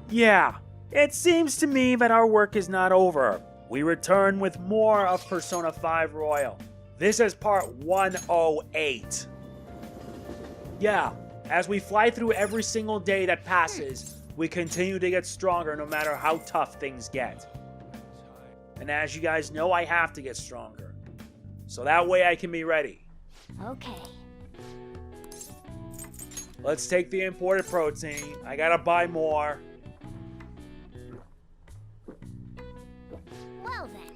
Yeah, it seems to me that our work is not over. We return with more of Persona 5 Royal. This is part 108. Yeah, as we fly through every single day that passes, we continue to get stronger no matter how tough things get. And as you guys know, I have to get stronger. So that way I can be ready. Okay. Let's take the imported protein. I gotta buy more. Well then.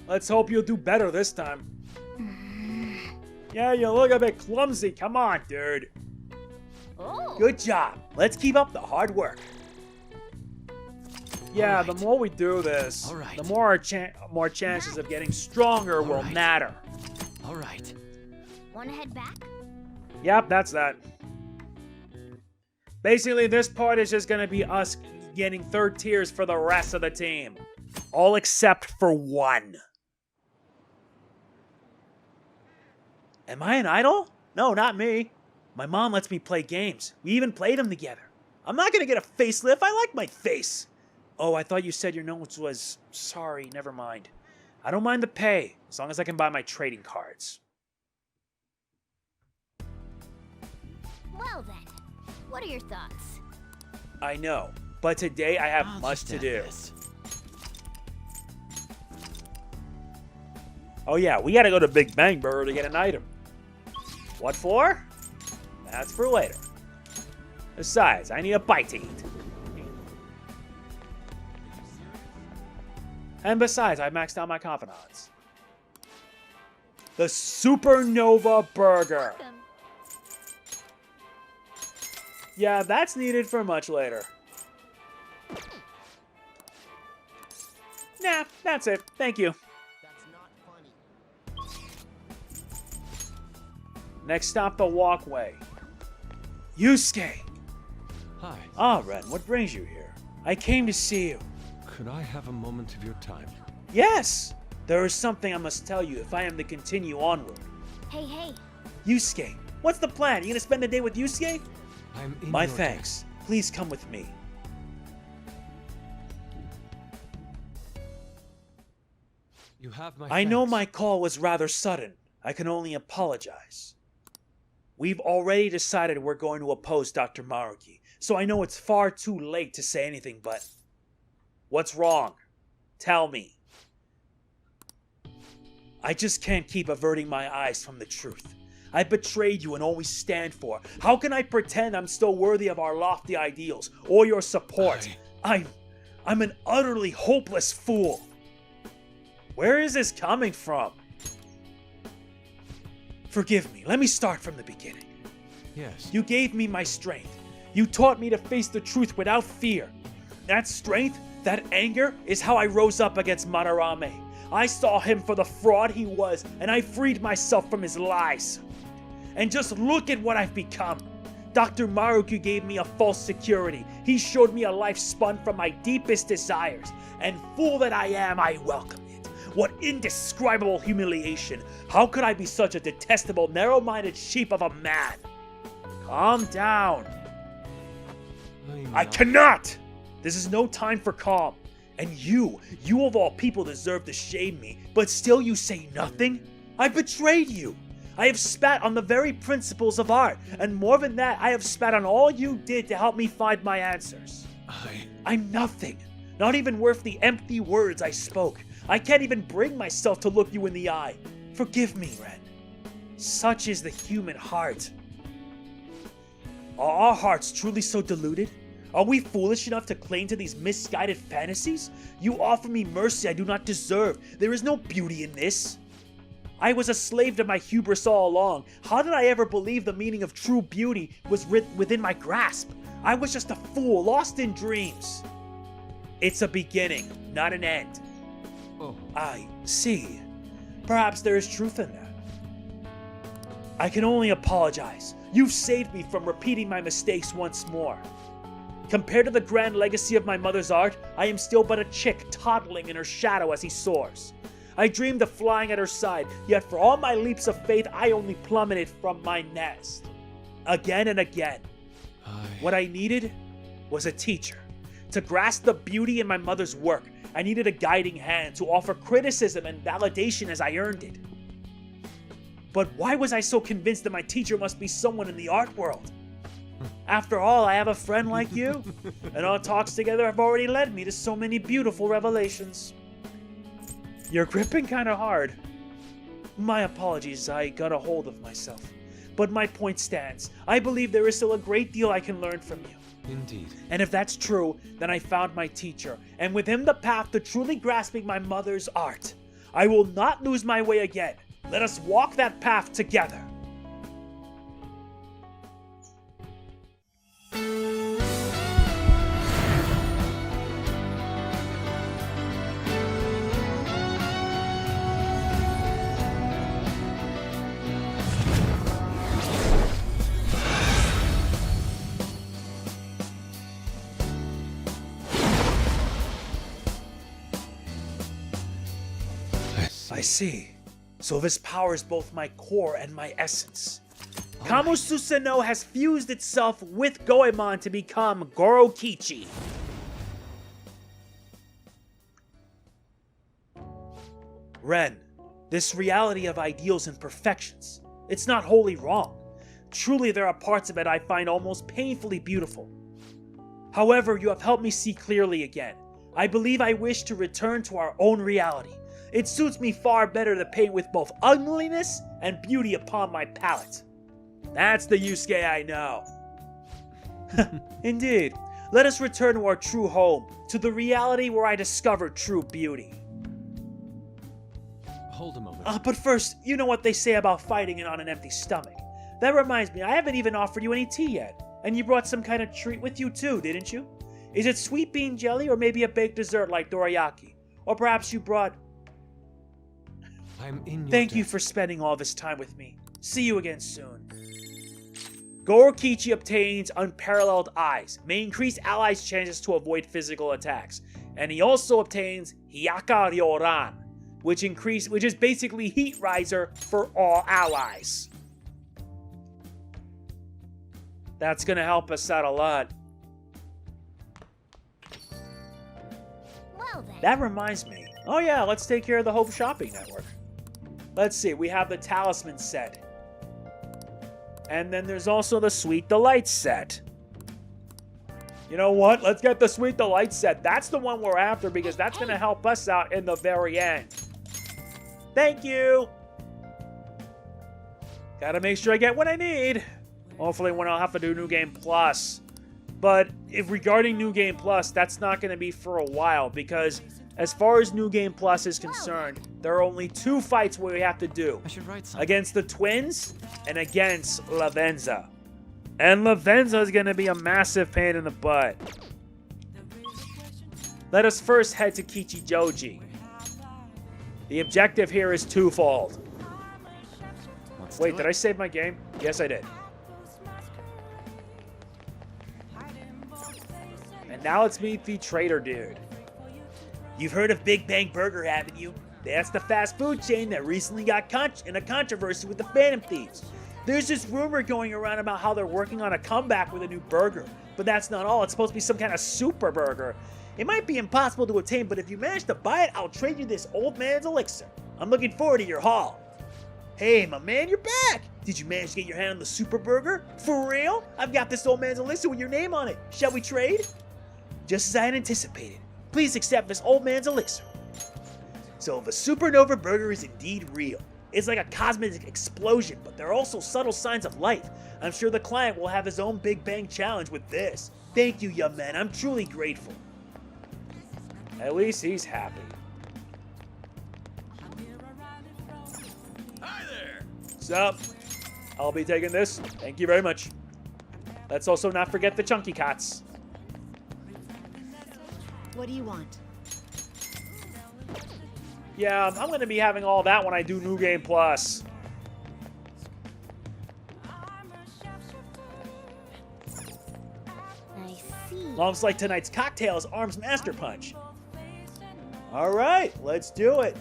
Let's hope you'll do better this time. Yeah, you look a bit clumsy. Come on, dude. Oh. Good job. Let's keep up the hard work. Yeah, the more we do this, the more our more chances of getting stronger will matter. All right. Wanna head back? Yep, that's that. Basically, this part is just going to be us getting third tiers for the rest of the team. All except for one. Am I an idol? No, not me. My mom lets me play games. We even play them together. I'm not going to get a facelift. I like my face. Oh, I thought you said your notes was... Sorry, never mind. I don't mind the pay, as long as I can buy my trading cards. Well then. What are your thoughts? I know, but today I have much to do. Oh yeah, we gotta go to Big Bang Burger to get an item. What for? That's for later. Besides, I need a bite to eat. And besides, I maxed out my confidants. The Supernova Burger. Yeah, that's needed for much later. Nah, that's it. Thank you. That's not funny. Next stop, the walkway. Yusuke! Hi. Ah, Ren, what brings you here? I came to see you. Could I have a moment of your time? Yes! There is something I must tell you if I am to continue onward. Hey. Yusuke, what's the plan? You gonna spend the day with Yusuke? I'm in My your thanks. Please come with me. You have my I know thanks. my call was rather sudden. I can only apologize. We've already decided we're going to oppose Dr. Maruki, so I know it's far too late to say anything but... What's wrong? Tell me. I just can't keep averting my eyes from the truth. I betrayed you and all we stand for. How can I pretend I'm still worthy of our lofty ideals or your support? I'm an utterly hopeless fool. Where is this coming from? Forgive me, let me start from the beginning. Yes. You gave me my strength. You taught me to face the truth without fear. That strength, that anger, is how I rose up against Madarame. I saw him for the fraud he was, and I freed myself from his lies. And just look at what I've become. Dr. Maruki gave me a false security. He showed me a life spun from my deepest desires. And fool that I am, I welcome it. What indescribable humiliation. How could I be such a detestable, narrow-minded sheep of a man? Calm down. I cannot! This is no time for calm. And you of all people deserve to shame me, but still you say nothing? I betrayed you. I have spat on the very principles of art, and more than that, I have spat on all you did to help me find my answers. I'm nothing, not even worth the empty words I spoke. I can't even bring myself to look you in the eye. Forgive me, Ren. Such is the human heart. Are our hearts truly so deluded? Are we foolish enough to cling to these misguided fantasies? You offer me mercy I do not deserve. There is no beauty in this. I was a slave to my hubris all along. How did I ever believe the meaning of true beauty was within my grasp? I was just a fool, lost in dreams. It's a beginning, not an end. Oh. I see. Perhaps there is truth in that. I can only apologize. You've saved me from repeating my mistakes once more. Compared to the grand legacy of my mother's art, I am still but a chick toddling in her shadow as he soars. I dreamed of flying at her side, yet for all my leaps of faith, I only plummeted from my nest. Again and again. What I needed was a teacher. To grasp the beauty in my mother's work, I needed a guiding hand to offer criticism and validation as I earned it. But why was I so convinced that my teacher must be someone in the art world? After all, I have a friend like you, and our talks together have already led me to so many beautiful revelations. You're gripping kind of hard. My apologies, I got a hold of myself. But my point stands. I believe there is still a great deal I can learn from you. Indeed. And if that's true, then I found my teacher, and with him the path to truly grasping my mother's art. I will not lose my way again. Let us walk that path together. I see. So this powers both my core and my essence. Kamo Susano has fused itself with Goemon to become Gorokichi. Ren, this reality of ideals and perfections, it's not wholly wrong. Truly there are parts of it I find almost painfully beautiful. However, you have helped me see clearly again. I believe I wish to return to our own reality. It suits me far better to paint with both ugliness and beauty upon my palette. That's the Yusuke I know. Indeed. Let us return to our true home, to the reality where I discovered true beauty. Hold a moment. But first, you know what they say about fighting on an empty stomach. That reminds me, I haven't even offered you any tea yet. And you brought some kind of treat with you too, didn't you? Is it sweet bean jelly or maybe a baked dessert like dorayaki? Or perhaps you brought... I'm in your Thank you debt. for spending all this time with me. See you again soon. Gorokichi obtains Unparalleled Eyes, may increase allies' chances to avoid physical attacks. And he also obtains Hyaka Ryoran, which is basically Heat Riser for all allies. That's gonna help us out a lot. Well then. That reminds me. Oh yeah, let's take care of the Hope Shopping Network. Let's see, we have the Talisman set. And then there's also the Sweet Delights set. You know what? Let's get the Sweet Delights set. That's the one we're after because that's going to help us out in the very end. Thank you! Gotta make sure I get what I need. Hopefully when I'll have to do New Game Plus. But if regarding New Game Plus, that's not going to be for a while because as far as New Game Plus is concerned, there are only 2 fights where we have to do. I should write something. Against the twins and against Lavenza. And Lavenza is going to be a massive pain in the butt. Let us first head to Kichijoji. The objective here is twofold. Let's Wait, do did it. I save my game? Yes, I did. And now let's meet the traitor dude. You've heard of Big Bang Burger, haven't you? That's the fast food chain that recently got in a controversy with the Phantom Thieves. There's this rumor going around about how they're working on a comeback with a new burger. But that's not all. It's supposed to be some kind of super burger. It might be impossible to obtain, but if you manage to buy it, I'll trade you this old man's elixir. I'm looking forward to your haul. Hey, my man, you're back! Did you manage to get your hand on the super burger? For real? I've got this old man's elixir with your name on it. Shall we trade? Just as I had anticipated. Please accept this old man's elixir. So the supernova burger is indeed real. It's like a cosmic explosion, but there are also subtle signs of life. I'm sure the client will have his own Big Bang challenge with this. Thank you, young man. I'm truly grateful. At least he's happy. Hi there! What's up? I'll be taking this. Thank you very much. Let's also not forget the chunky cots. What do you want? Yeah, I'm going to be having all that when I do New Game Plus. I see. Looks like tonight's cocktail is Arms Master Punch. Alright, let's do it.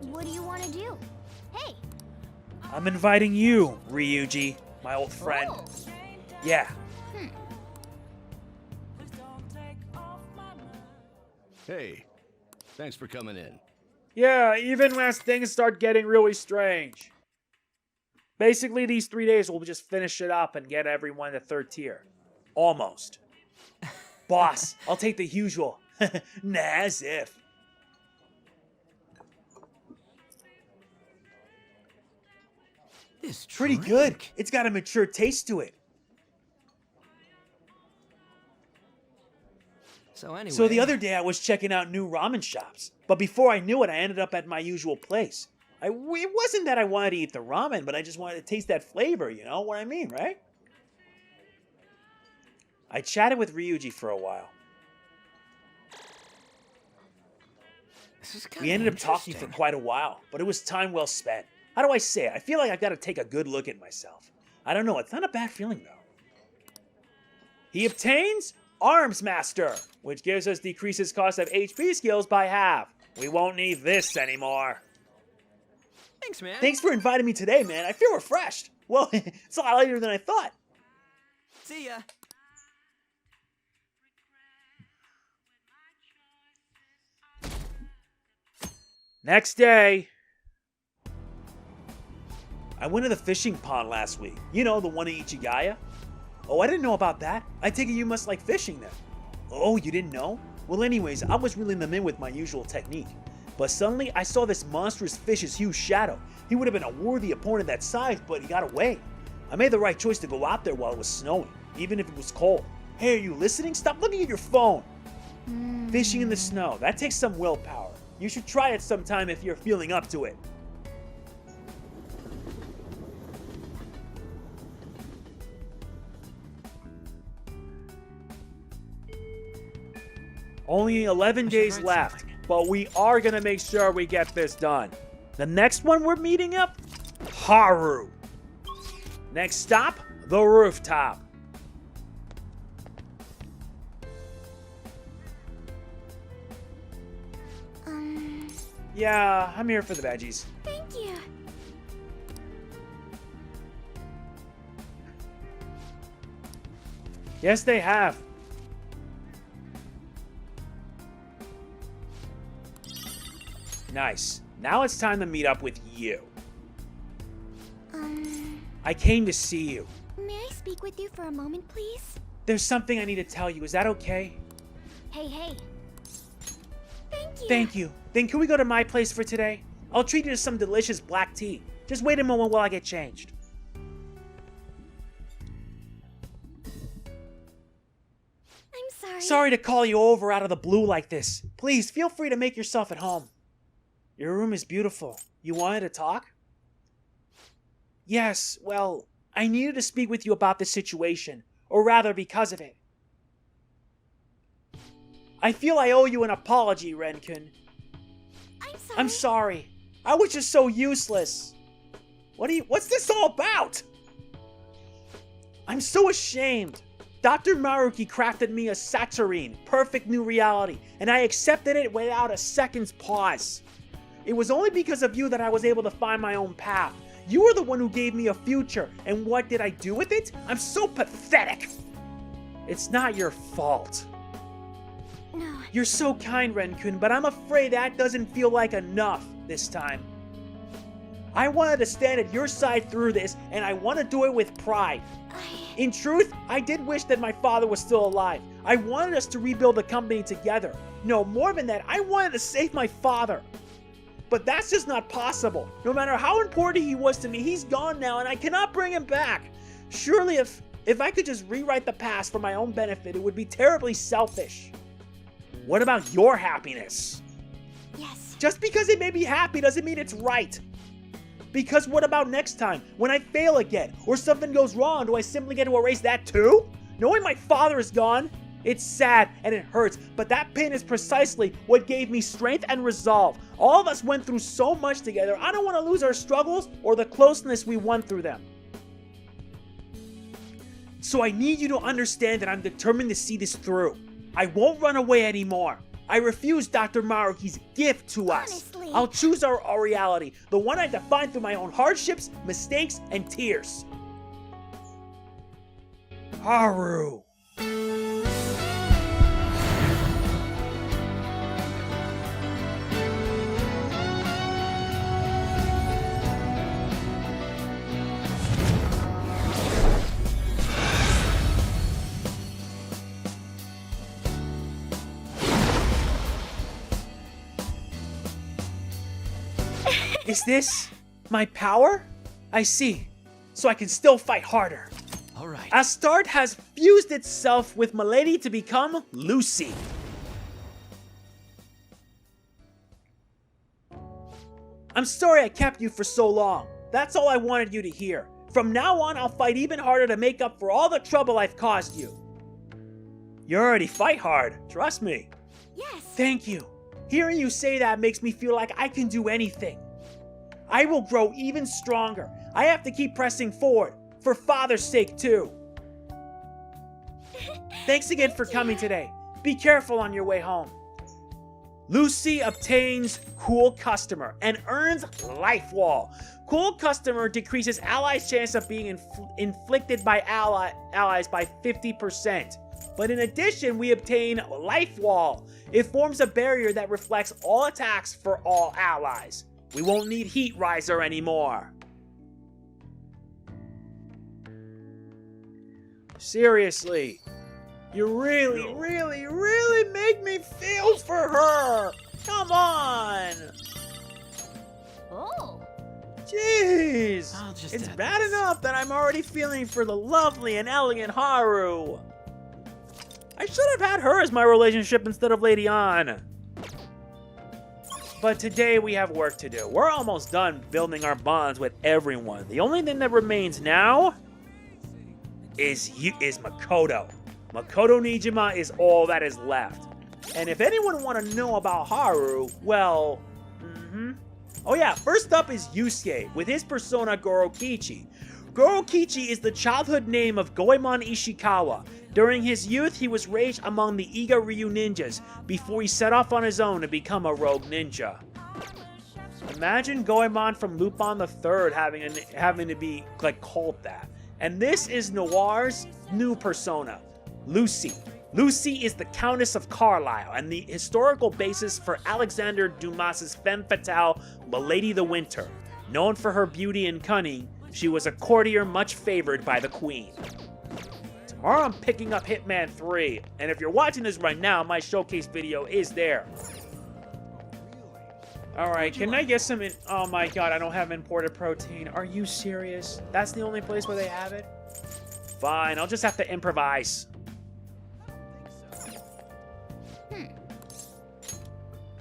What do you want to do? Hey. I'm inviting you, Ryuji, my old friend. Oh. Yeah. Hey, thanks for coming in. Yeah, even as things start getting really strange. Basically, these 3 days will just finish it up and get everyone to 3rd tier. Almost. Boss, I'll take the usual. Nah, as if. This Pretty drink. good. It's got a mature taste to it. So anyway. So the other day I was checking out new ramen shops. But before I knew it, I ended up at my usual place. It wasn't that I wanted to eat the ramen, but I just wanted to taste that flavor, you know what I mean, right? I chatted with Ryuji for a while. This is kinda We ended up talking for interesting. quite a while, but it was time well spent. How do I say it? I feel like I've got to take a good look at myself. I don't know, it's not a bad feeling though. He obtains Arms Master, which gives us decreases cost of HP skills by half. We won't need this anymore. Thanks, man. Thanks for inviting me today, man. I feel refreshed. Well, it's a lot later than I thought. See ya. Next day. I went to the fishing pond last week. You know, the one in Ichigaya. Oh, I didn't know about that. I take it you must like fishing then. Oh, you didn't know? Well, anyways, I was reeling them in with my usual technique. But suddenly, I saw this monstrous fish's huge shadow. He would have been a worthy opponent that size, but he got away. I made the right choice to go out there while it was snowing, even if it was cold. Hey, are you listening? Stop looking at your phone. Fishing in the snow, that takes some willpower. You should try it sometime if you're feeling up to it. Only 11 days write left, something. but we are going to make sure we get this done. The next one we're meeting up? Haru. Next stop, the rooftop. Yeah, I'm here for the veggies. Thank you. Yes, they have. Nice. Now it's time to meet up with you. I came to see you. May I speak with you for a moment, please? There's something I need to tell you. Is that okay? Hey, hey. Thank you. Thank you. Then can we go to my place for today? I'll treat you to some delicious black tea. Just wait a moment while I get changed. I'm sorry. Sorry to call you over out of the blue like this. Please, feel free to make yourself at home. Your room is beautiful. You wanted to talk? Yes, well, I needed to speak with you about this situation. Or rather, because of it. I feel I owe you an apology, Ren-kun. I'm sorry. I'm sorry. I was just so useless. What's this all about? I'm so ashamed. Dr. Maruki crafted me a Saturine, perfect new reality, and I accepted it without a second's pause. It was only because of you that I was able to find my own path. You were the one who gave me a future, and what did I do with it? I'm so pathetic. It's not your fault. No. You're so kind, Ren-kun, but I'm afraid that doesn't feel like enough this time. I wanted to stand at your side through this, and I want to do it with pride. In truth, I did wish that my father was still alive. I wanted us to rebuild the company together. No, more than that, I wanted to save my father. But that's just not possible. No matter how important he was to me, he's gone now, and I cannot bring him back. Surely if I could just rewrite the past for my own benefit, it would be terribly selfish. What about your happiness? Yes. Just because it made me happy doesn't mean it's right. Because what about next time, when I fail again, or something goes wrong, do I simply get to erase that too? Knowing my father is gone, it's sad and it hurts, but that pain is precisely what gave me strength and resolve. All of us went through so much together, I don't want to lose our struggles or the closeness we won through them. So I need you to understand that I'm determined to see this through. I won't run away anymore. I refuse Dr. Maruki's gift to us. Honestly. I'll choose our reality, the one I defined through my own hardships, mistakes, and tears. Haru. Is this my power? I see. So I can still fight harder. All right. Astarte has fused itself with Milady to become Lucy. I'm sorry I kept you for so long. That's all I wanted you to hear. From now on, I'll fight even harder to make up for all the trouble I've caused you. You already fight hard, trust me. Yes. Thank you. Hearing you say that makes me feel like I can do anything. I will grow even stronger. I have to keep pressing forward, for Father's sake too. Thanks again for coming today. Be careful on your way home. Lucy obtains Cool Customer and earns Life Wall. Cool Customer decreases allies' chance of being inflicted by allies by 50%. But in addition, we obtain Life Wall. It forms a barrier that reflects all attacks for all allies. We won't need Heat Riser anymore. Seriously, you really make me feel for her. Come on. Oh. Jeez. I'll just It's add bad this. enough that I'm already feeling for the lovely and elegant Haru. I should have had her as my relationship instead of Lady Ann. But today we have work to do. We're almost done building our bonds with everyone. The only thing that remains now is Makoto. Makoto Nijima is all that is left. And if anyone want to know about Haru, well, oh yeah, first up is Yusuke with his persona Gorokichi. Gorokichi is the childhood name of Goemon Ishikawa. During his youth, he was raised among the Iga Ryu ninjas before he set off on his own to become a rogue ninja. Imagine Goemon from Lupin the Third having to be like called that. And this is Noir's new persona, Lucy. Lucy is the Countess of Carlisle and the historical basis for Alexander Dumas's femme fatale, Milady the Winter. Known for her beauty and cunning, she was a courtier much favored by the Queen. Tomorrow I'm picking up Hitman 3, and if you're watching this right now, my showcase video is there. Alright, can I get some oh my god, I don't have imported protein. Are you serious? That's the only place where they have it? Fine, I'll just have to improvise.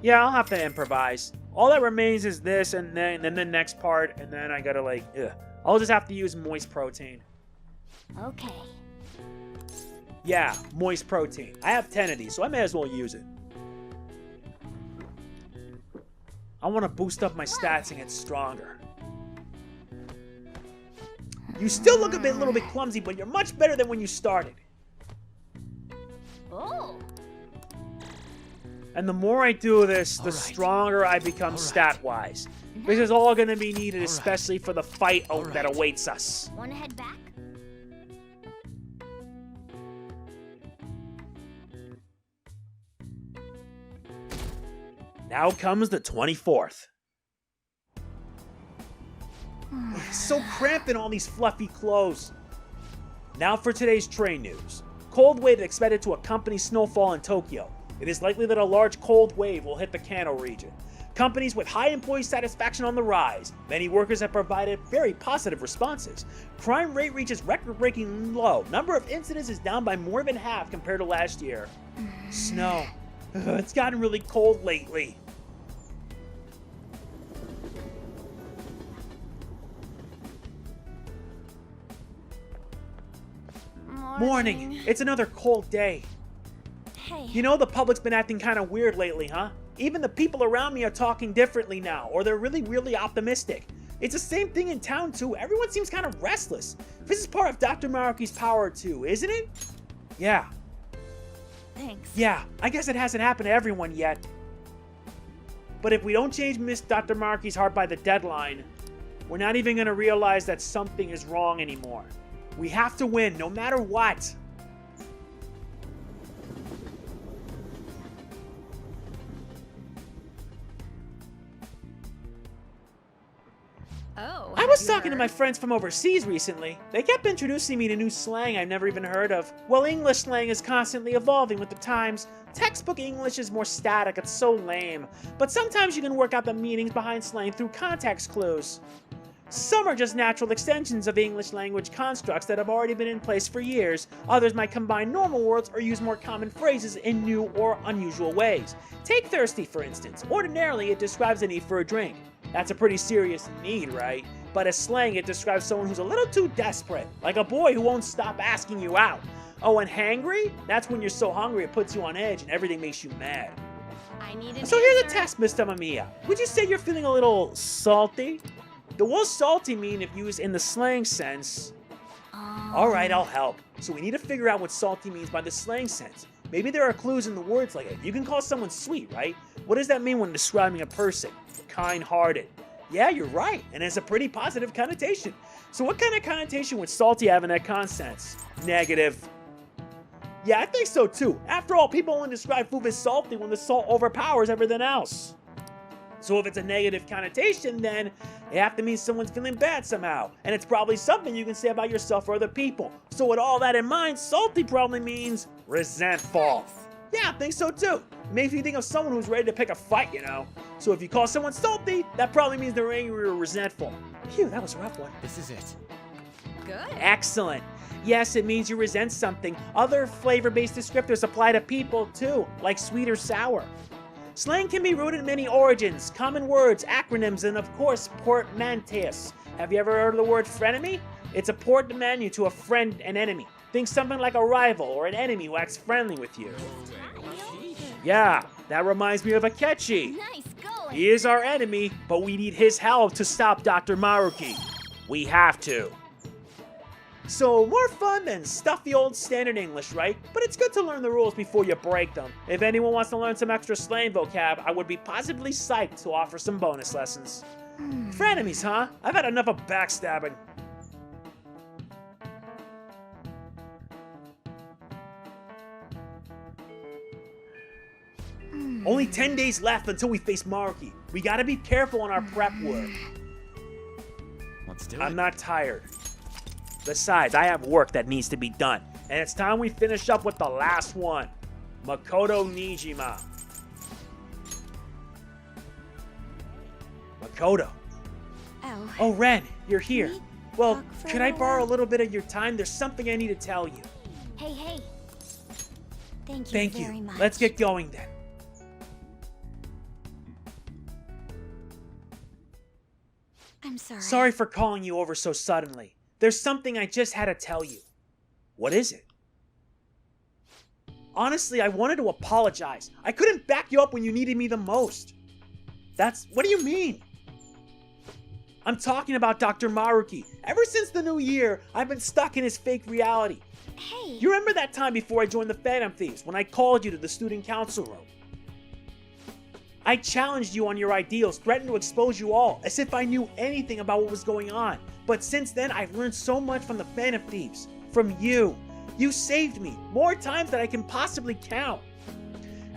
Yeah, I'll have to improvise. All that remains is this, and then the next part, and then I gotta like, I'll just have to use moist protein. Okay. Yeah, moist protein. I have 10 of these, so I may as well use it. I want to boost up my stats and get stronger. You still look a little bit clumsy, but you're much better than when you started. Oh. And the more I do this, the All right. stronger I become All right. stat-wise. This is all going to be needed, All right. especially for the fight All that right. awaits us. Wanna head back? Now comes the 24th. It's so cramped in all these fluffy clothes. Now for today's train news. Cold wave expected to accompany snowfall in Tokyo. It is likely that a large cold wave will hit the Kanto region. Companies with high employee satisfaction on the rise. Many workers have provided very positive responses. Crime rate reaches record-breaking low. Number of incidents is down by more than half compared to last year. Snow. It's gotten really cold lately. Morning. It's another cold day. Hey. You know, the public's been acting kind of weird lately, huh? Even the people around me are talking differently now, or they're really optimistic. It's the same thing in town, too. Everyone seems kind of restless. This is part of Dr. Maruki's power, too, isn't it? Yeah. Thanks. Yeah, I guess it hasn't happened to everyone yet. But if we don't change Miss Dr. Maruki's heart by the deadline, we're not even going to realize that something is wrong anymore. We have to win, no matter what. Oh, I have was you talking to my heard? friends from overseas recently. They kept introducing me to new slang I've never even heard of. Well, English slang is constantly evolving with the times. Textbook English is more static, it's so lame. But sometimes you can work out the meanings behind slang through context clues. Some are just natural extensions of English language constructs that have already been in place for years. Others might combine normal words or use more common phrases in new or unusual ways. Take thirsty, for instance. Ordinarily, it describes a need for a drink. That's a pretty serious need, right? But as slang, it describes someone who's a little too desperate, like a boy who won't stop asking you out. Oh, and hangry? That's when you're so hungry it puts you on edge and everything makes you mad. I need an So here's a answer. test, Mr. Mamiya. Would you say you're feeling a little salty? The word salty mean if used in the slang sense. Alright, I'll help. So we need to figure out what salty means by the slang sense. Maybe there are clues in the words like it. You can call someone sweet, right? What does that mean when describing a person? Kind-hearted. Yeah, you're right, and it's a pretty positive connotation. So what kind of connotation would salty have in that consensus? Negative. Yeah, I think so too. After all, people only describe food as salty when the salt overpowers everything else. So if it's a negative connotation, then it have to mean someone's feeling bad somehow. And it's probably something you can say about yourself or other people. So with all that in mind, salty probably means resentful. Yeah, I think so too. It makes me think of someone who's ready to pick a fight, you know. So if you call someone salty, that probably means they're angry or resentful. Phew, that was a rough one. This is it. Good. Excellent. Yes, it means you resent something. Other flavor-based descriptors apply to people too, like sweet or sour. Slang can be rooted in many origins, common words, acronyms, and of course, portmanteaus. Have you ever heard of the word frenemy? It's a portmanteau to a friend and enemy. Think something like a rival or an enemy who acts friendly with you. Yeah, that reminds me of Akechi. Nice going. He is our enemy, but we need his help to stop Dr. Maruki. We have to. So, more fun than stuffy old standard English, right? But it's good to learn the rules before you break them. If anyone wants to learn some extra slang vocab, I would be positively psyched to offer some bonus lessons. Frenemies, huh? I've had enough of backstabbing. Only 10 days left until we face Maruki. We gotta be careful on our prep work. Let's do it. I'm not tired. Besides, I have work that needs to be done. And it's time we finish up with the last one. Makoto Nijima. Makoto. Oh. Oh, Ren, you're here. we Well, talk for could a I little borrow a while? little bit of your time? There's something I need to tell you. Hey, hey. Thank you Thank very you. much. Let's get going then. I'm sorry. Sorry for calling you over so suddenly. There's something I just had to tell you. What is it? Honestly, I wanted to apologize. I couldn't back you up when you needed me the most. What do you mean? I'm talking about Dr. Maruki. Ever since the new year, I've been stuck in his fake reality. Hey. You remember that time before I joined the Phantom Thieves when I called you to the student council room? I challenged you on your ideals, threatened to expose you all, as if I knew anything about what was going on. But since then, I've learned so much from the Phantom Thieves. From you. You saved me, more times than I can possibly count.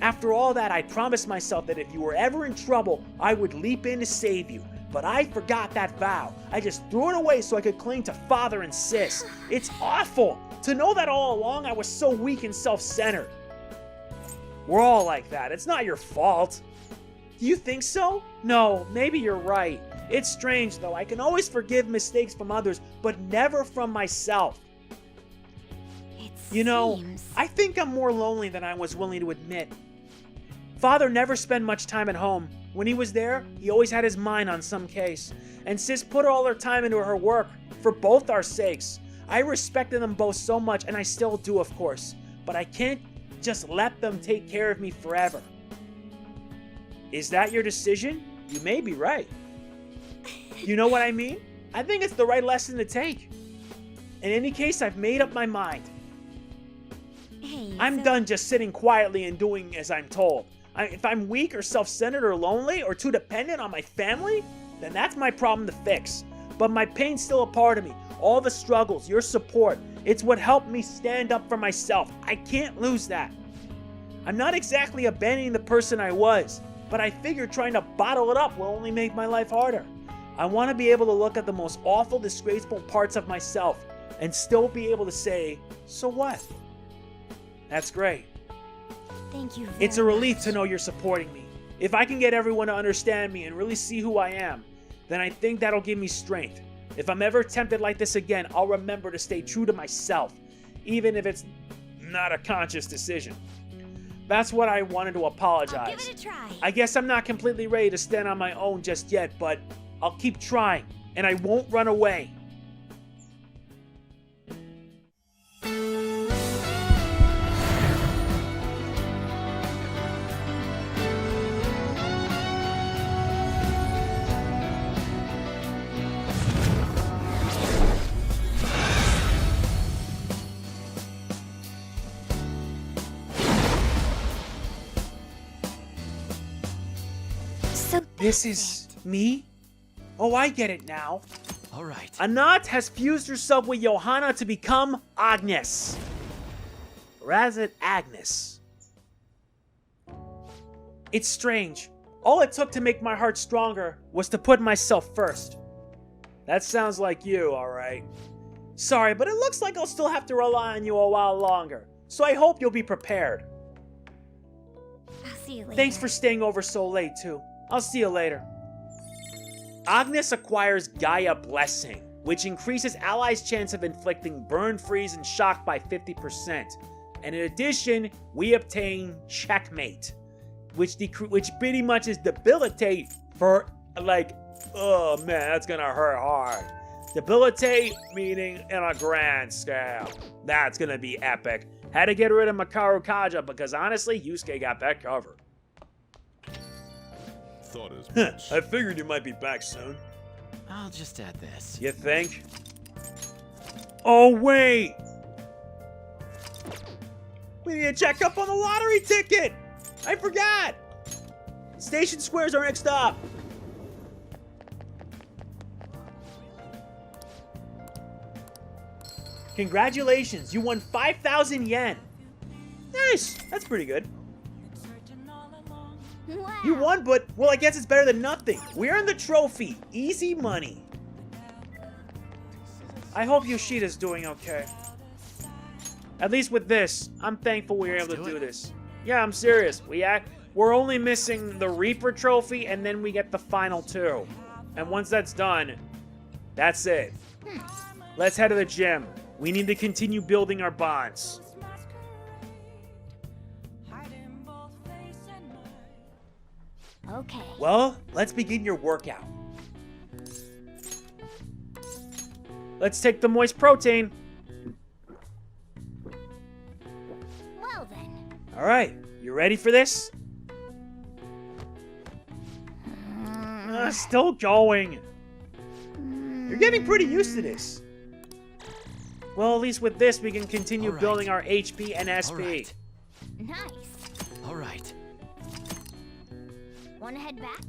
After all that, I promised myself that if you were ever in trouble, I would leap in to save you. But I forgot that vow. I just threw it away so I could cling to father and sis. It's awful to know that all along I was so weak and self-centered. We're all like that. It's not your fault. Do you think so? No, maybe you're right. It's strange though. I can always forgive mistakes from others, but never from myself. You know, I think I'm more lonely than I was willing to admit. Father never spent much time at home. When he was there, he always had his mind on some case. And sis put all her time into her work, for both our sakes. I respected them both so much, and I still do, of course. But I can't just let them take care of me forever. Is that your decision? You may be right. You know what I mean? I think it's the right lesson to take. In any case, I've made up my mind. Hey, I'm done just sitting quietly and doing as I'm told. If I'm weak or self-centered or lonely or too dependent on my family, then that's my problem to fix. But my pain's still a part of me. All the struggles, your support, it's what helped me stand up for myself. I can't lose that. I'm not exactly abandoning the person I was, but I figured trying to bottle it up will only make my life harder. I want to be able to look at the most awful, disgraceful parts of myself and still be able to say, so what? That's great. Thank you very It's a relief much. to know you're supporting me. If I can get everyone to understand me and really see who I am, then I think that'll give me strength. If I'm ever tempted like this again, I'll remember to stay true to myself, even if it's not a conscious decision. That's what I wanted to apologize. I'll give it a try. I guess I'm not completely ready to stand on my own just yet, but I'll keep trying, and I won't run away. So This is me? Oh, I get it now. All right. Anat has fused herself with Johanna to become Agnes. Or is it Agnes? It's strange. All it took to make my heart stronger was to put myself first. That sounds like you, alright. Sorry, but it looks like I'll still have to rely on you a while longer. So I hope you'll be prepared. I'll see you later. Thanks for staying over so late, too. I'll see you later. Agnes acquires Gaia Blessing, which increases allies' chance of inflicting burn, freeze, and shock by 50%. And in addition, we obtain Checkmate, which pretty much is debilitate for, like, oh man, that's gonna hurt hard. Debilitate meaning in a grand scale. That's gonna be epic. Had to get rid of Makaru Kaja because honestly, Yusuke got that covered. Thought as much. I figured you might be back soon. I'll just add this. You think? Oh, wait! We need to check up on the lottery ticket! I forgot! Station Square's our next stop. Congratulations, you won 5,000 yen. Nice, that's pretty good. Wow. You won, but, well, I guess it's better than nothing. We earned the trophy. Easy money. I hope Yoshida's doing okay. At least with this, I'm thankful we were able to do this. Yeah, I'm serious. We're only missing the Reaper trophy, and then we get the final two. And once that's done, that's it. Let's head to the gym. We need to continue building our bonds. Okay. Well, let's begin your workout. Let's take the moist protein. Well then. All right, you ready for this? Still going. You're getting pretty used to this. Well, at least with this, we can continue All right. building our HP and SP. All right. Nice. All right. Wanna head back?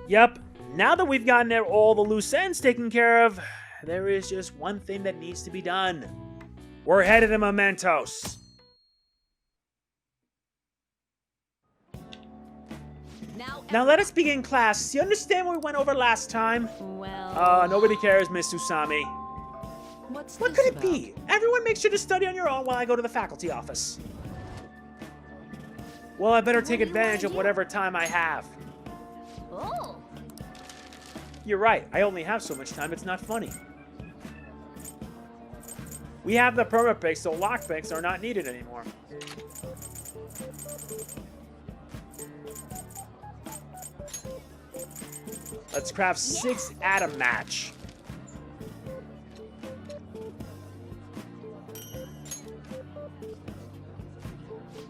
Yep, now that we've gotten all the loose ends taken care of, there is just one thing that needs to be done. We're headed to Mementos. Now let us begin class. You understand what we went over last time? Well, Nobody cares, Miss Susami. what's What this could it about? be? Everyone make sure to study on your own while I go to the faculty office. Well, I better take do you wanna advantage of do? whatever time I have. Oh. You're right, I only have so much time, it's not funny. We have the permapicks, so lockpicks are not needed anymore. Let's craft 6 atom match.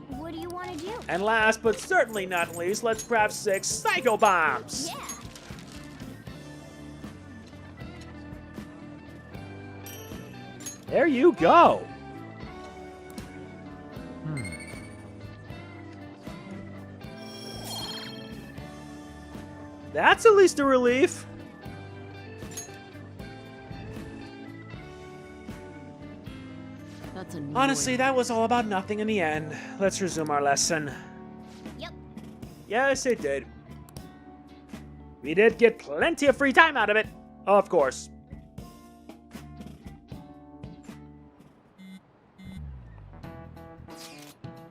What do you wanna do? And last but certainly not least, let's craft 6 psycho bombs. Yeah. There you go. That's at least a relief. That's annoying. Honestly, that was all about nothing in the end. Let's resume our lesson. Yep. Yes, it did. We did get plenty of free time out of it. Of course.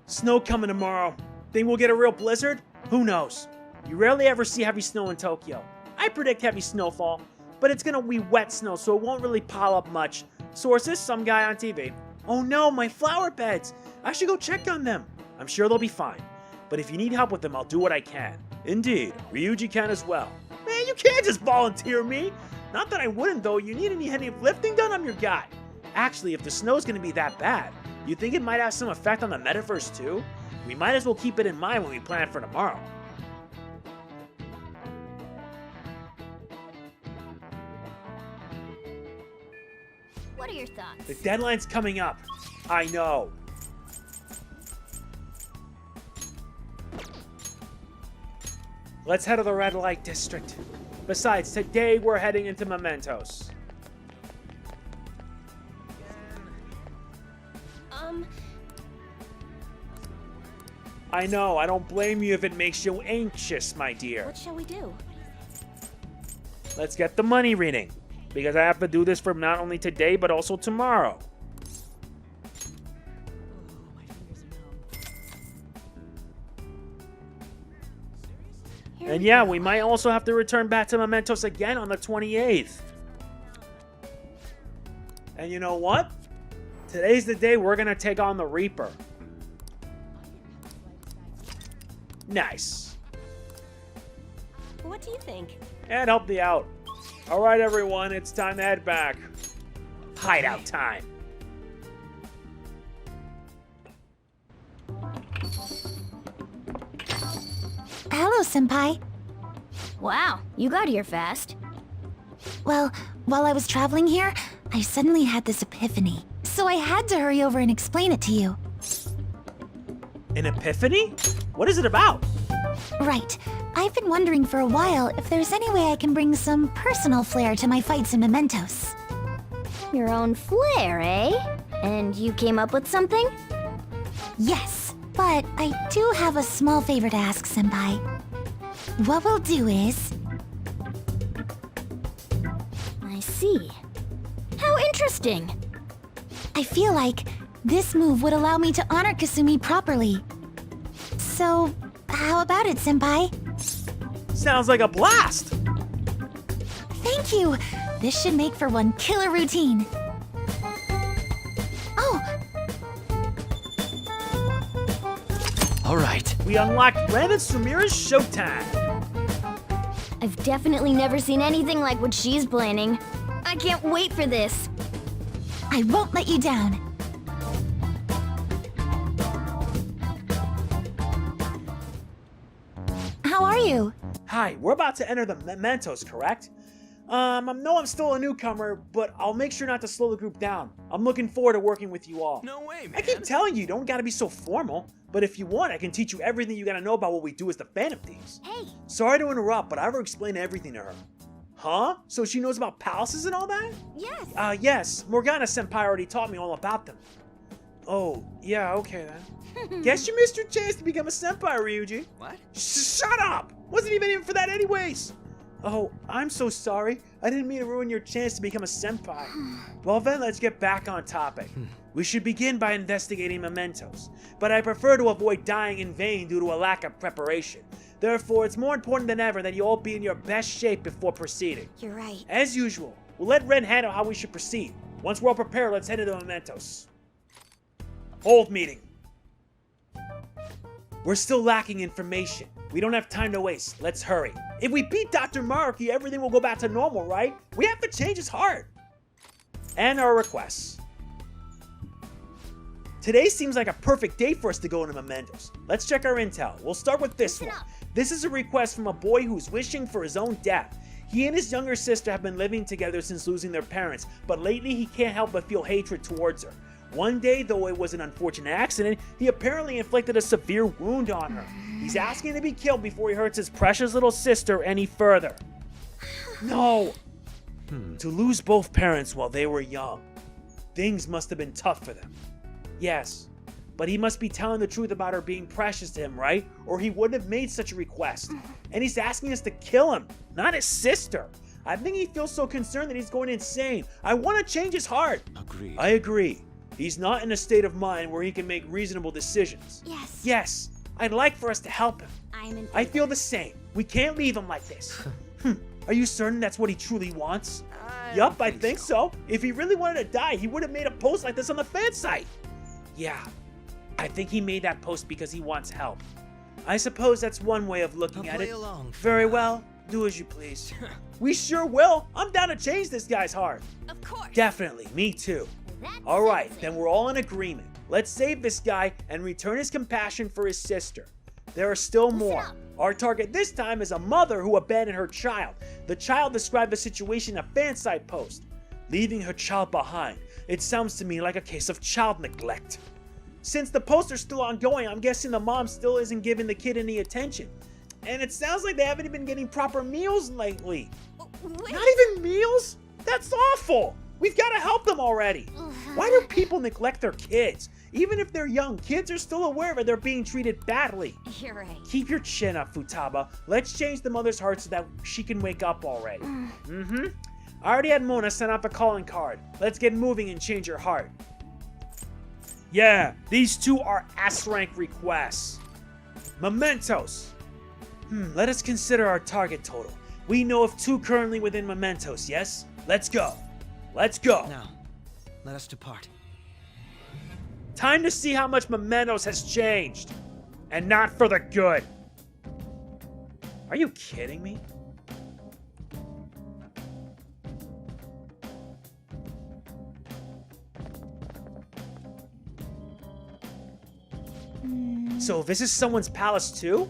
Snow coming tomorrow. Think we'll get a real blizzard? Who knows? You rarely ever see heavy snow in Tokyo. I predict heavy snowfall, but it's gonna be wet snow, so it won't really pile up much. Sources, some guy on TV. Oh no, my flower beds! I should go check on them. I'm sure they'll be fine. But if you need help with them, I'll do what I can. Indeed, Ryuji can as well. Man, you can't just volunteer me! Not that I wouldn't though, you need any heavy lifting done, I'm your guy. Actually, if the snow's gonna be that bad, you think it might have some effect on the metaverse too? We might as well keep it in mind when we plan for tomorrow. What are your thoughts? The deadline's coming up. I know. Let's head to the red light district. Besides, today we're heading into Mementos. I know, I don't blame you if it makes you anxious, my dear. What shall we do? Let's get the money reading, because I have to do this for not only today, but also tomorrow. And yeah, we might also have to return back to Mementos again on the 28th. And you know what? Today's the day we're gonna take on the Reaper. Nice. What do you think? And help me out. Alright everyone, it's time to head back. Hideout time. Hello, Senpai. Wow, you got here fast. Well, while I was traveling here, I suddenly had this epiphany. So I had to hurry over and explain it to you. An epiphany? What is it about? Right. I've been wondering for a while if there's any way I can bring some personal flair to my fights in Mementos. Your own flair, eh? And you came up with something? Yes, but I do have a small favor to ask, Senpai. What we'll do is... I see. How interesting. I feel like this move would allow me to honor Kasumi properly. So, how about it, Senpai? Sounds like a blast! Thank you! This should make for one killer routine. Oh! All right. We unlocked Ren and Sumire's Showtime. I've definitely never seen anything like what she's planning. I can't wait for this. I won't let you down. How are you? Hi, we're about to enter the Mementos, correct? I know I'm still a newcomer, but I'll make sure not to slow the group down. I'm looking forward to working with you all. No way, man. I keep telling you, don't gotta be so formal. But if you want, I can teach you everything you gotta know about what we do as the Phantom Thieves. Hey, Sorry to interrupt, but I ever explained everything to her. Huh? So she knows about palaces and all that? yes. Yes. Morgana-senpai already taught me all about them. Oh, yeah, okay then. Guess you missed your chance to become a senpai, Ryuji. What? Shut up! Wasn't even for that anyways! Oh, I'm so sorry. I didn't mean to ruin your chance to become a senpai. Well then, let's get back on topic. We should begin by investigating Mementos, but I prefer to avoid dying in vain due to a lack of preparation. Therefore, it's more important than ever that you all be in your best shape before proceeding. You're right. As usual, we'll let Ren handle how we should proceed. Once we're all prepared, let's head into Mementos. Hold meeting. We're still lacking information. We don't have time to waste. Let's hurry. If we beat Dr. Maruki, everything will go back to normal, right? We have to change his heart. And our requests. Today seems like a perfect day for us to go into Mementos. Let's check our intel. We'll start with this one. This is a request from a boy who's wishing for his own death. He and his younger sister have been living together since losing their parents, but lately he can't help but feel hatred towards her. One day, though it was an unfortunate accident, he apparently inflicted a severe wound on her. He's asking to be killed before he hurts his precious little sister any further. No! To lose both parents while they were young. Things must have been tough for them. Yes, but he must be telling the truth about her being precious to him, right? Or he wouldn't have made such a request. And he's asking us to kill him, not his sister. I think he feels so concerned that he's going insane. I want to change his heart. Agreed. I agree. He's not in a state of mind where he can make reasonable decisions. Yes. Yes, I'd like for us to help him. I'm in. I feel the same. We can't leave him like this. Are you certain that's what he truly wants? Yup, I think so. If he really wanted to die, he would have made a post like this on the fan site. Yeah, I think he made that post because he wants help. I suppose that's one way of looking I'll at play it. along for Very now. well. Do as you please. We sure will. I'm down to change this guy's heart. Of course. Definitely, me too. That Alright, settles it. then we're all in agreement. Let's save this guy and return his compassion for his sister. There are still more. up. Our target this time is a mother who abandoned her child. The child described the situation in a fan site post. Leaving her child behind. It sounds to me like a case of child neglect. Since the poster's still ongoing, I'm guessing the mom still isn't giving the kid any attention. And it sounds like they haven't even been getting proper meals lately. Wait. Not even meals? That's awful! We've got to help them already! Why do people neglect their kids? Even if they're young, kids are still aware that they're being treated badly. You're right. Keep your chin up, Futaba. Let's change the mother's heart so that she can wake up already. I already had Mona send out the calling card. Let's get moving and change her heart. Yeah, these two are S-rank requests. Mementos. Let us consider our target total. We know of 2 currently within Mementos, yes? Let's go. Let's go. Now, let us depart. Time to see how much Mementos has changed. And not for the good. Are you kidding me? So this is someone's palace too?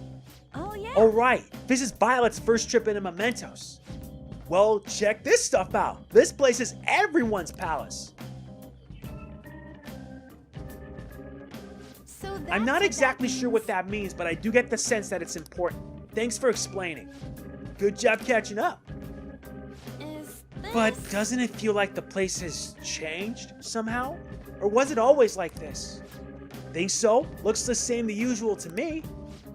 Oh yeah. Alright, this is Violet's first trip into Mementos. Well, check this stuff out. This place is everyone's palace. So that's I'm not what exactly that sure what that means, but I do get the sense that it's important. Thanks for explaining. Good job catching up. Is this... But doesn't it feel like the place has changed somehow? Or was it always like this? Think so? Looks the same the usual to me.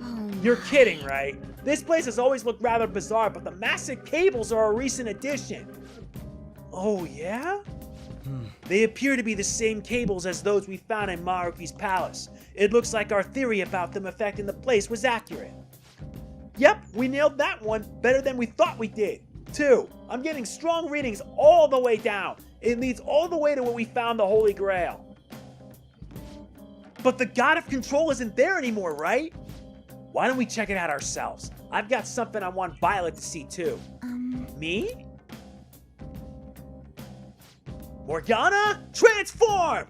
Oh, You're kidding, right? This place has always looked rather bizarre, but the massive cables are a recent addition. Oh yeah? They appear to be the same cables as those we found in Maruki's palace. It looks like our theory about them affecting the place was accurate. Yep, we nailed that one better than we thought we did. 2. I'm getting strong readings all the way down. It leads all the way to where we found the Holy Grail. But the God of Control isn't there anymore, right? Why don't we check it out ourselves? I've got something I want Violet to see too. Me? Morgana, transform!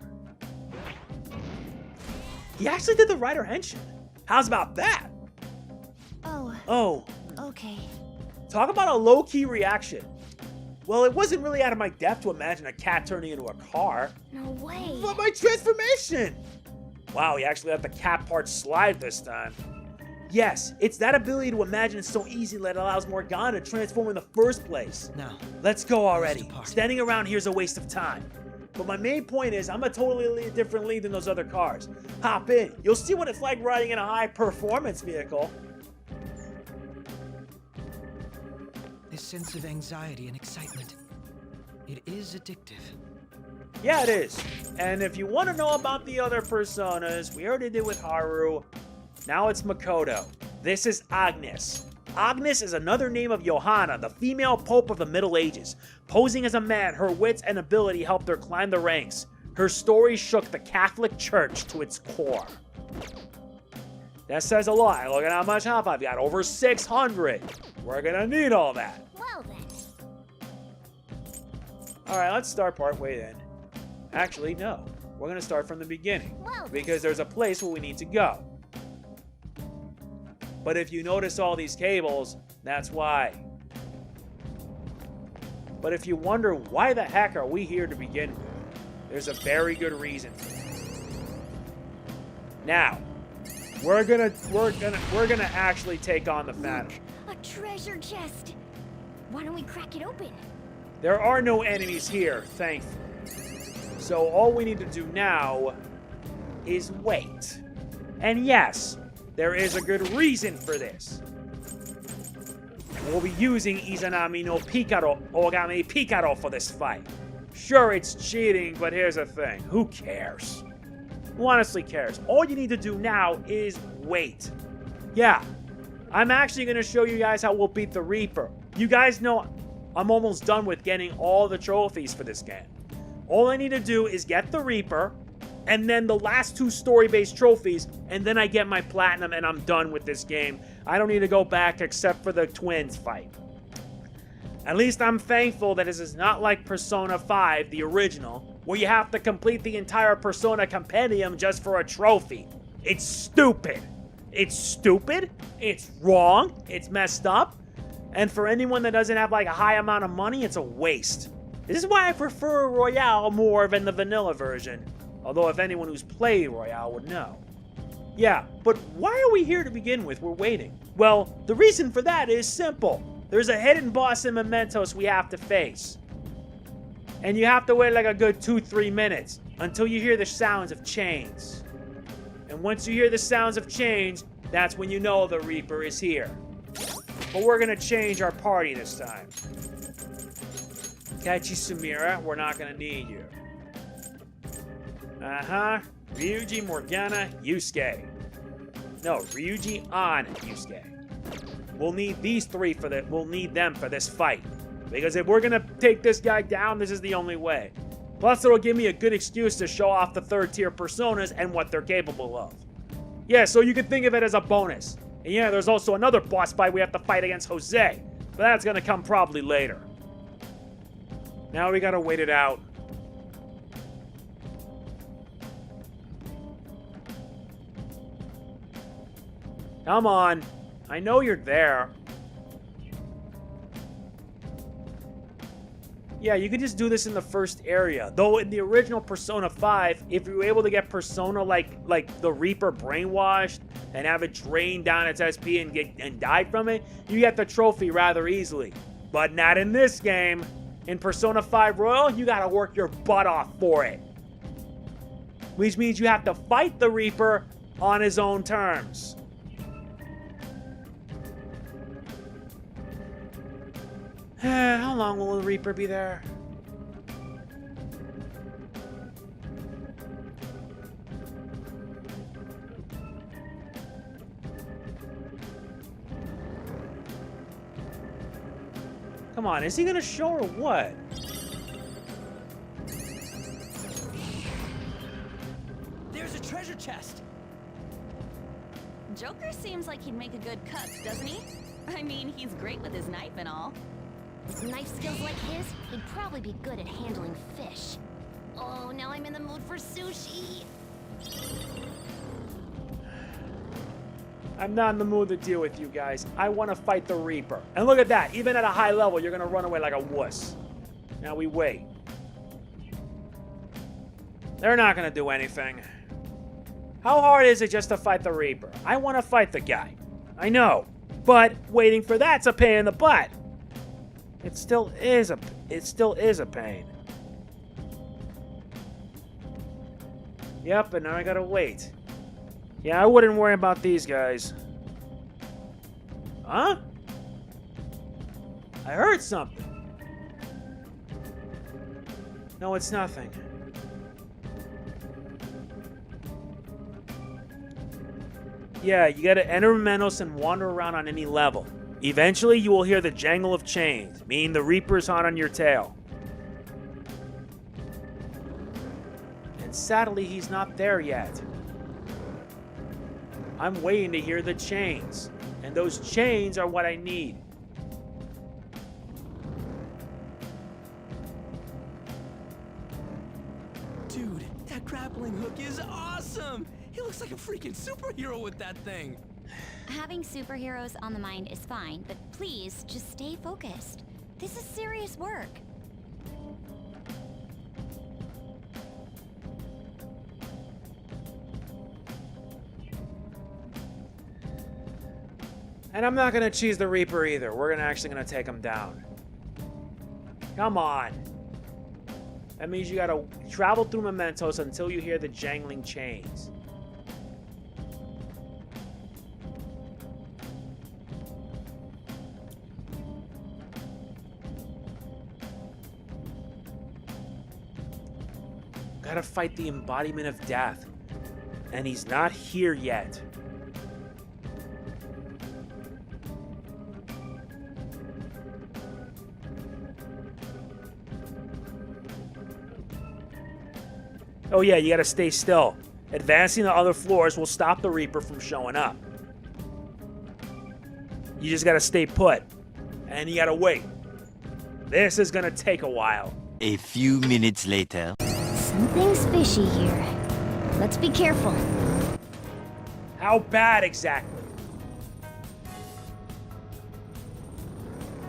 He actually did the Rider Henshin. How's about that? Oh, Okay. talk about a low-key reaction. Well, it wasn't really out of my depth to imagine a cat turning into a car. No way. But my transformation! Wow, he actually let the cat part slide this time. Yes, it's that ability to imagine so easy that allows Morgana to transform in the first place. Now, Let's go already. depart. Standing around here is a waste of time. But my main point is, I'm a totally different lead than those other cars. Hop in. You'll see what it's like riding in a high-performance vehicle. this sense of anxiety and excitement, it is addictive. Yeah, it is. And if you want to know about the other personas, we already did with Haru. Now it's Makoto. This is Agnes. Agnes is another name of Johanna, the female pope of the Middle Ages. Posing as a man, her wits and ability helped her climb the ranks. Her story shook the Catholic Church to its core. That says a lot. Look at how much help I've got. Over 600. We're gonna need all that. Well then. Alright, let's start partway in. Actually, no. We're gonna start from the beginning. Well then. Because there's a place where we need to go. But if you notice all these cables, that's why. But if you wonder why the heck are we here to begin with, there's a very good reason for that. Now, we're gonna actually take on the Phantom. A treasure chest. Why don't we crack it open? There are no enemies here, thankfully. So all we need to do now is wait. And yes, there is a good reason for this. We'll be using Izanami no Pikaro, Ogami Pikaro for this fight. Sure, it's cheating, but here's the thing. Who cares? Who honestly cares? All you need to do now is wait. Yeah, I'm actually going to show you guys how we'll beat the Reaper. You guys know I'm almost done with getting all the trophies for this game. All I need to do is get the Reaper, and then the last 2 story-based trophies, and then I get my platinum and I'm done with this game. I don't need to go back except for the twins fight. At least I'm thankful that this is not like Persona 5, the original, where you have to complete the entire Persona compendium just for a trophy. It's stupid. It's stupid, it's wrong, it's messed up, and for anyone that doesn't have like a high amount of money, it's a waste. This is why I prefer Royale more than the vanilla version. Although if anyone who's played Royale would know. Yeah, but why are we here to begin with? We're waiting. Well, the reason for that is simple. There's a hidden boss in Mementos we have to face. And you have to wait like a good 2-3 minutes until you hear the sounds of chains. And once you hear the sounds of chains, that's when you know the Reaper is here. But we're gonna change our party this time. Catchy Sumire, we're not gonna need you. Ryuji, Morgana, Yusuke. No, Ryuji and Yusuke. We'll need these 3 for the. We'll need them for this fight. Because if we're gonna take this guy down, this is the only way. Plus, it'll give me a good excuse to show off the 3rd-tier personas and what they're capable of. Yeah, so you can think of it as a bonus. And yeah, there's also another boss fight we have to fight against Jose. But that's gonna come probably later. Now we gotta wait it out. Come on. I know you're there. Yeah, you could just do this in the first area. Though in the original Persona 5, if you were able to get Persona like the Reaper brainwashed and have it drain down its SP and die from it, you get the trophy rather easily. But not in this game. In Persona 5 Royal, you gotta work your butt off for it. Which means you have to fight the Reaper on his own terms. How long will the Reaper be there? Come on, is he gonna show or what? There's a treasure chest! Joker seems like he'd make a good cook, doesn't he? I mean, he's great with his knife and all. With knife skills like his, he'd probably be good at handling fish. Oh, now I'm in the mood for sushi. I'm not in the mood to deal with you guys. I want to fight the Reaper. And look at that. Even at a high level, you're going to run away like a wuss. Now we wait. They're not going to do anything. How hard is it just to fight the Reaper? I want to fight the guy. I know. But waiting for that's a pain in the butt. It still is a pain. Yep, and now I gotta wait. Yeah, I wouldn't worry about these guys. Huh? I heard something. No, it's nothing. Yeah, you gotta enter Mementos and wander around on any level. Eventually, you will hear the jangle of chains, meaning the Reaper's hot on your tail. And sadly, he's not there yet. I'm waiting to hear the chains, and those chains are what I need. Dude, that grappling hook is awesome! He looks like a freaking superhero with that thing! Having superheroes on the mind is fine, but please just stay focused. This is serious work. And I'm not gonna cheese the Reaper either. We're actually gonna take him down. Come on. That means you gotta travel through Mementos until you hear the jangling chains. Gotta fight the embodiment of death. And he's not here yet. Oh yeah, you gotta stay still. Advancing to other floors will stop the Reaper from showing up. You just gotta stay put. And you gotta wait. This is gonna take a while. A few minutes later. Something's fishy here. Let's be careful. How bad exactly?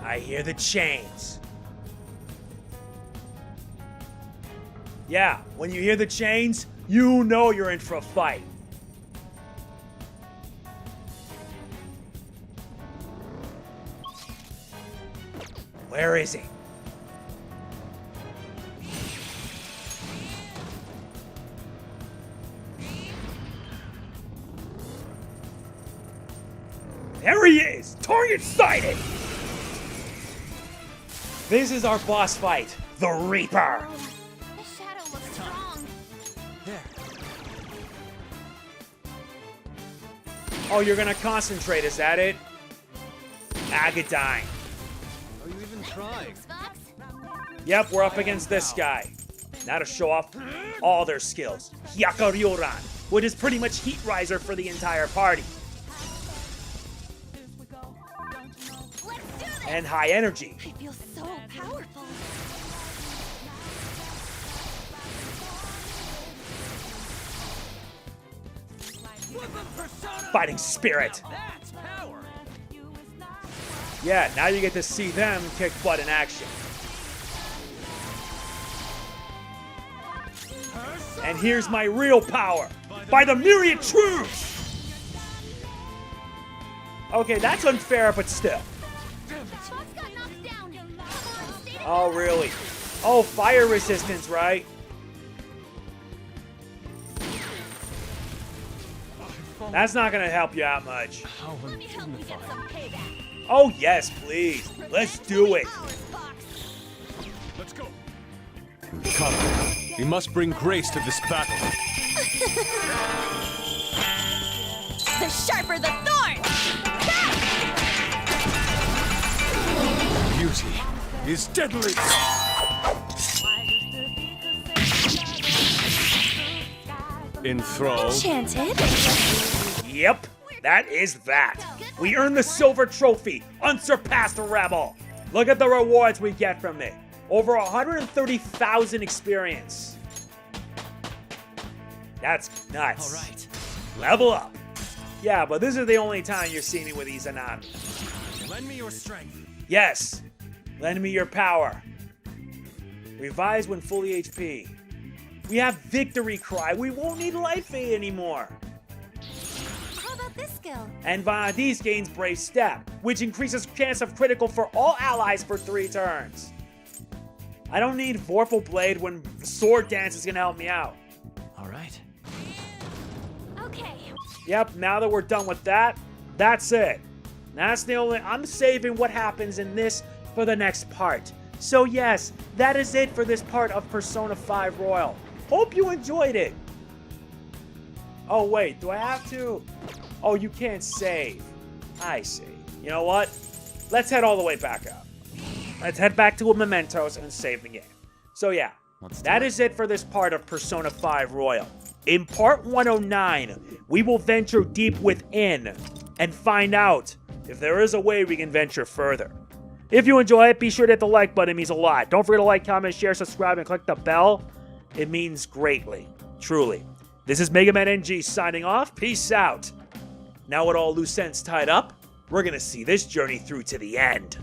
I hear the chains. Yeah, when you hear the chains, you know you're in for a fight. Where is he? There he is! Target sighted! This is our boss fight, the Reaper! The shadow looks strong. There. Oh, you're gonna concentrate, is that it? Agadine. Are you even trying? Fox? Yep, we're up against this guy. Now to show off all their skills. Hyakuryoran, which is pretty much Heat Riser for the entire party. Let's do this! And high energy. I feel so powerful. Fighting spirit. That's power. Yeah, now you get to see them kick butt in action. And here's my real power. By the myriad truths! Okay, that's unfair, but still. Fox got knocked down. Come on, stay Oh, really? Oh, fire resistance, right? That's not gonna help you out much. How Let me help you get some payback. Oh, yes, please. Let's do it. Powers, Fox. Let's go. Come. We must bring grace to this battle. The sharper the thorn! Beauty is deadly. Enthralled. Enchanted? Yep, that is that. We earned the silver trophy, Unsurpassed Rebel. Look at the rewards we get from it. Over 130,000 experience. That's nuts. All right. Level up. Yeah, but this is the only time you're seeing me with Izanami. Lend me your strength. Yes, lend me your power. Revise when fully HP. We have Victory Cry. We won't need Life Aid anymore. How about this skill? And Vanadis gains Brave Step, which increases chance of critical for all allies for 3 turns. I don't need Vorpal Blade when Sword Dance is gonna help me out. All right. Okay. Yep, now that we're done with that, that's it. That's the only... I'm saving what happens in this for the next part. So yes, that is it for this part of Persona 5 Royal. Hope you enjoyed it. Oh wait, do I have to? Oh, you can't save. I see. You know what? Let's head all the way back up. Let's head back to Mementos and save the game. So yeah, that is it for this part of Persona 5 Royal. In part 109, we will venture deep within and find out if there is a way we can venture further. If you enjoy it, be sure to hit the like button. It means a lot. Don't forget to like, comment, share, subscribe, and click the bell. It means greatly. Truly. This is MegamanNG signing off. Peace out. Now with all loose ends tied up, we're going to see this journey through to the end.